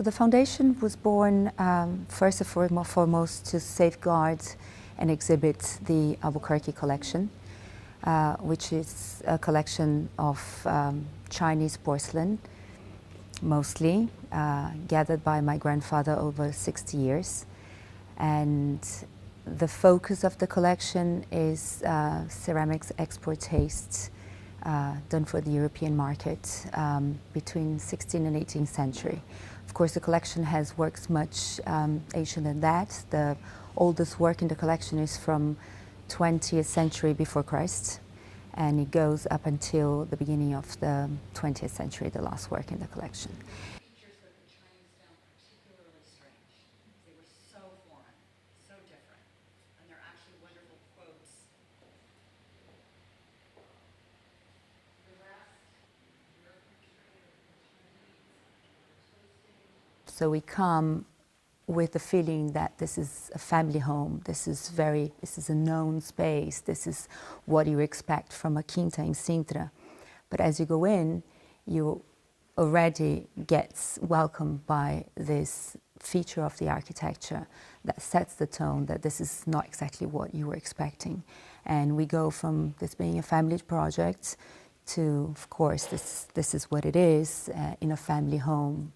So the foundation was born first and foremost to safeguard and exhibit the Albuquerque collection, which is a collection of Chinese porcelain, mostly, gathered by my grandfather over 60 years. And the focus of the collection is ceramics export tastes done for the European market between 16th and 18th century. Of course, the collection has works much ancient than that. The oldest work in the collection is from 20th century before Christ, and it goes up until the beginning of the 20th century, the last work in the collection. Pictures that the Chinese found particularly strange. They were so foreign, so different, and they're actually wonderful quotes. So we come with the feeling that this is a family home, this is a known space, this is what you expect from a quinta in Sintra. But as you go in, you already get welcomed by this feature of the architecture that sets the tone that this is not exactly what you were expecting. And we go from this being a family project to, of course, this is what it is in a family home.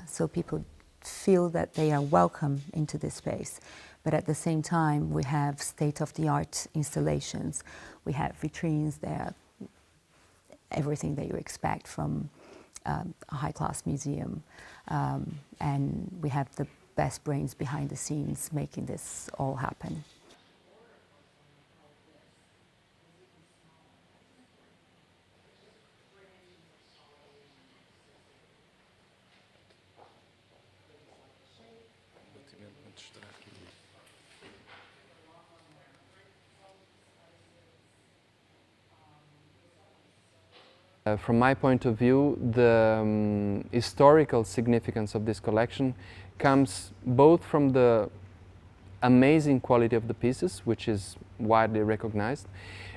So people feel that they are welcome into this space. But at the same time, we have state-of-the-art installations. We have vitrines there, everything that you expect from a high-class museum. And we have the best brains behind the scenes making this all happen. From my point of view, the historical significance of this collection comes both from the amazing quality of the pieces, which is widely recognized,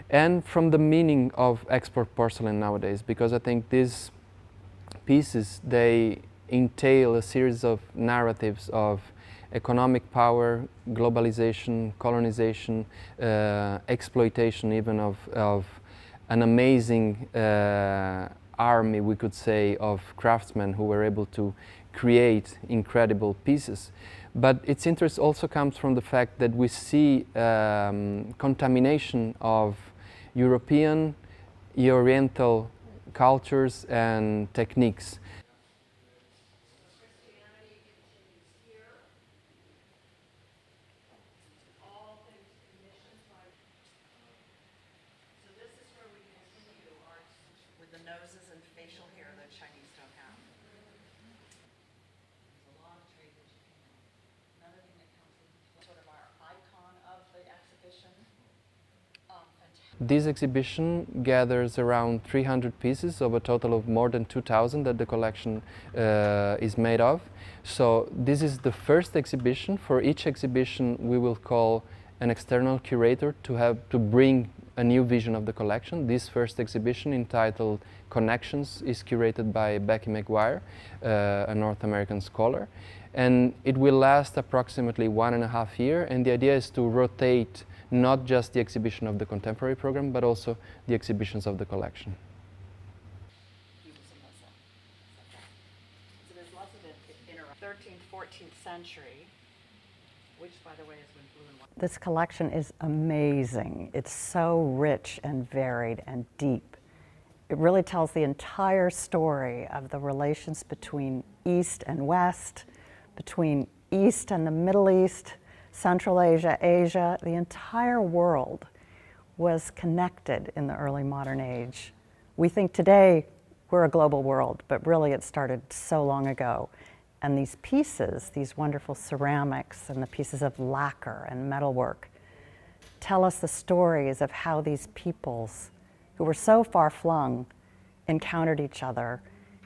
and from the meaning of export porcelain nowadays, because I think these pieces, they entail a series of narratives of economic power, globalization, colonization, exploitation even of an amazing army, we could say, of craftsmen who were able to create incredible pieces. But its interest also comes from the fact that we see contamination of European, Oriental cultures and techniques. With the noses and facial hair that Chinese don't have. There's a lot of trade that you can do. Another thing that comes with sort of our icon of the exhibition. This exhibition gathers around 300 pieces of a total of more than 2,000 that the collection is made of. So this is the first exhibition. For each exhibition we will call an external curator to bring a new vision of the collection. This first exhibition, entitled Connections, is curated by Becky McGuire, a North American scholar, and it will last approximately 1.5 years, and the idea is to rotate not just the exhibition of the contemporary program, but also the exhibitions of the collection. So there's lots of it in 13th, 14th century, which, by the way, is when blue and white. This collection is amazing. It's so rich and varied and deep. It really tells the entire story of the relations between East and West, between East and the Middle East, Central Asia, Asia. The entire world was connected in the early modern age. We think today we're a global world, but really it started so long ago. And these pieces, these wonderful ceramics and the pieces of lacquer and metalwork, tell us the stories of how these peoples, who were so far-flung, encountered each other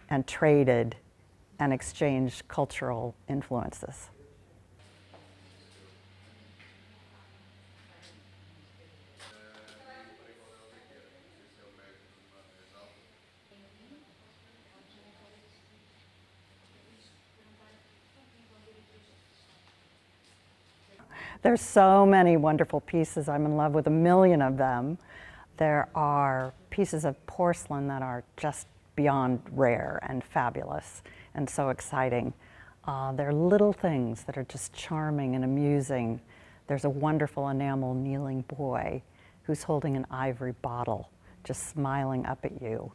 and traded and exchanged cultural influences. There's so many wonderful pieces. I'm in love with a million of them. There are pieces of porcelain that are just beyond rare and fabulous and so exciting. There are little things that are just charming and amusing. There's a wonderful enamel kneeling boy who's holding an ivory bottle, just smiling up at you.